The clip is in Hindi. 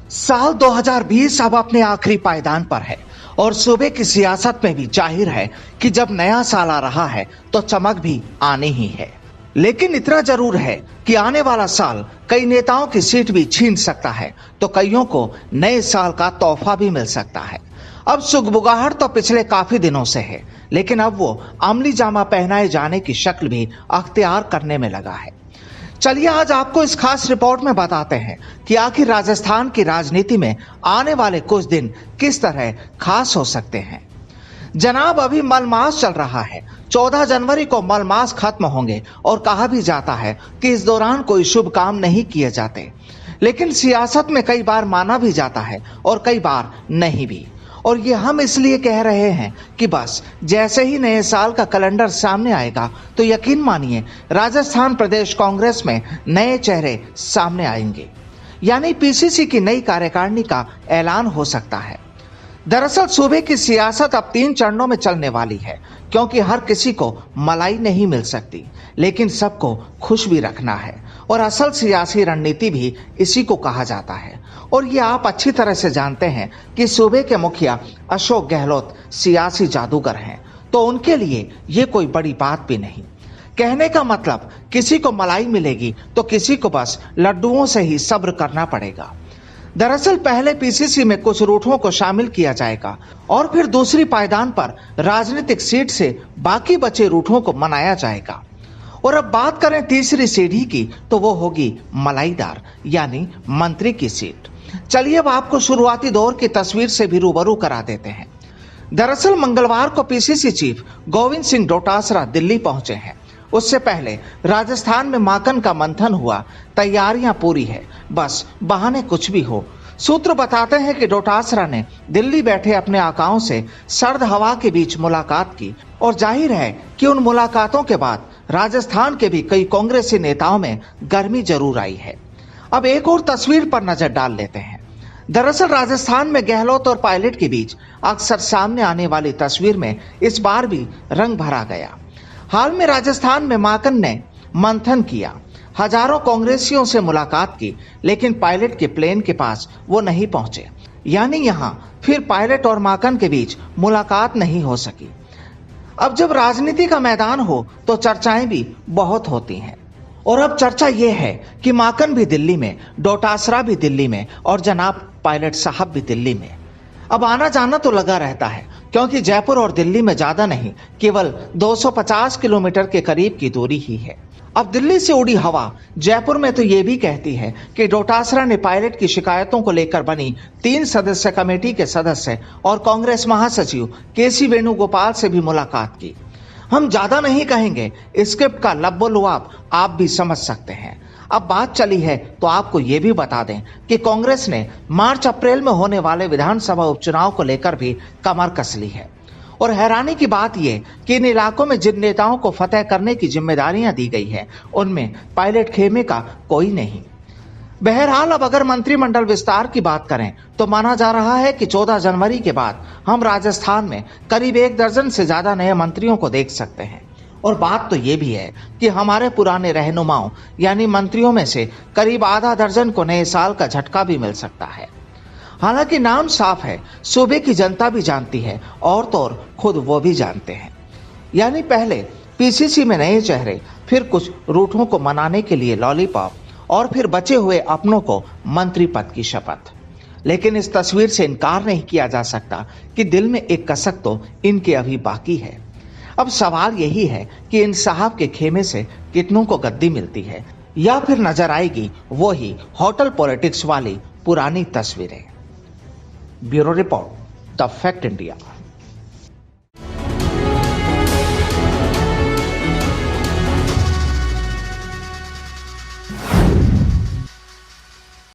साल 2020 अब अपने आखिरी पायदान पर है और सूबे की सियासत में भी जाहिर है कि जब नया साल आ रहा है तो चमक भी आनी ही है। लेकिन इतना जरूर है कि आने वाला साल कई नेताओं की सीट भी छीन सकता है तो कईयों को नए साल का तोहफा भी मिल सकता है। अब सुगबुगाहट तो पिछले काफी दिनों से है, लेकिन अब वो अमली जामा पहनाए जाने की शक्ल भी अख्तियार करने में लगा है। चलिए आज आपको इस खास रिपोर्ट में बताते हैं कि आखिर राजस्थान की राजनीति में आने वाले कुछ दिन किस तरह खास हो सकते हैं। जनाब, अभी मलमास चल रहा है। 14 जनवरी को मलमास खत्म होंगे और कहा भी जाता है कि इस दौरान कोई शुभ काम नहीं किए जाते, लेकिन सियासत में कई बार माना भी जाता है और कई बार नहीं भी। और ये हम इसलिए कह रहे हैं कि बस जैसे ही नए साल का कैलेंडर सामने आएगा तो यकीन मानिए राजस्थान प्रदेश कांग्रेस में नए चेहरे सामने आएंगे, यानी पीसीसी की नई कार्यकारिणी का ऐलान हो सकता है। दरअसल सूबे की सियासत अब 3 चरणों में चलने वाली है, क्योंकि हर किसी को मलाई नहीं मिल सकती, लेकिन सबको खुश भी रखना है और असल सियासी रणनीति भी इसी को कहा जाता है। और ये आप अच्छी तरह से जानते हैं कि सूबे के मुखिया अशोक गहलोत सियासी जादूगर हैं, तो उनके लिए ये कोई बड़ी बात भी नहीं। कहने का मतलब किसी को मलाई मिलेगी तो किसी को बस लड्डुओं से ही सब्र करना पड़ेगा। दरअसल पहले पीसीसी में कुछ रूठों को शामिल किया जाएगा और फिर दूसरी पायदान पर राजनीतिक सीट से बाकी बचे रूठों को मनाया जाएगा। और अब बात करें तीसरी सीढ़ी की तो वो होगी मलाईदार, यानी मंत्री की सीट। चलिए अब आपको शुरुआती दौर की तस्वीर से भी रूबरू करा देते हैं। दरअसल मंगलवार को पीसीसी चीफ गोविंद सिंह डोटासरा दिल्ली पहुंचे हैं। उससे पहले राजस्थान में माखन का मंथन हुआ, तैयारियां पूरी है, बस बहाने कुछ भी हो। सूत्र बताते हैं कि डोटासरा ने दिल्ली बैठे अपने आकाओं से सर्द हवा के बीच मुलाकात की और जाहिर है कि उन मुलाकातों के बाद राजस्थान के भी कई कांग्रेसी नेताओं में गर्मी जरूर आई है। अब एक और तस्वीर पर नजर डाल लेते हैं। दरअसल राजस्थान में गहलोत और पायलट के बीच अक्सर सामने आने वाली तस्वीर में इस बार भी रंग भरा गया। हाल में राजस्थान में माकन ने मंथन किया, हजारों कांग्रेसियों से मुलाकात की, लेकिन पायलट के प्लेन के पास वो नहीं पहुंचे, यानी यहां फिर पायलट और माकन के बीच मुलाकात नहीं हो सकी। अब जब राजनीति का मैदान हो तो चर्चाएं भी बहुत होती हैं, और अब चर्चा ये है कि माकन भी दिल्ली में, डोटासरा भी दिल्ली में और जनाब पायलट साहब भी दिल्ली में। अब आना जाना तो लगा रहता है, क्योंकि जयपुर और दिल्ली में ज्यादा नहीं, केवल 250 किलोमीटर के करीब की दूरी ही है। अब दिल्ली से उड़ी हवा जयपुर में तो ये भी कहती है कि डोटासरा ने पायलट की शिकायतों को लेकर बनी 3 सदस्य कमेटी के सदस्य और कांग्रेस महासचिव केसी वेणुगोपाल से भी मुलाकात की। हम ज्यादा नहीं कहेंगे, स्क्रिप्ट का लब्बो-लुआब आप भी समझ सकते हैं। अब बात चली है तो आपको ये भी बता दें कि कांग्रेस ने मार्च अप्रैल में होने वाले विधानसभा उपचुनाव को लेकर भी कमर कस ली है। और हैरानी की बात यह कि इन इलाकों में जिन नेताओं को फतेह करने की जिम्मेदारियां दी गई है उनमें पायलट खेमे का कोई नहीं। बहरहाल अब अगर मंत्रिमंडल विस्तार की बात करें तो माना जा रहा है कि 14 जनवरी के बाद हम राजस्थान में करीब 1 दर्जन से ज्यादा नए मंत्रियों को देख सकते हैं। और बात तो ये भी है कि हमारे पुराने रहनुमाओं यानी मंत्रियों में से करीब आधा दर्जन को नए साल का झटका भी मिल सकता है। हालांकि नाम साफ है, सूबे की जनता भी जानती है और तो और खुद वो भी जानते हैं, यानी पहले पीसीसी में नए चेहरे, फिर कुछ रूठों को मनाने के लिए लॉलीपॉप और फिर बचे हुए अपनों को मंत्री पद की शपथ। लेकिन इस तस्वीर से इनकार नहीं किया जा सकता कि दिल में एक कसक तो इनके अभी बाकी है। अब सवाल यही है कि इन साहब के खेमे से कितनों को गद्दी मिलती है, या फिर नजर आएगी वो ही होटल पॉलिटिक्स वाली पुरानी तस्वीरें। Bureau report, the fact India.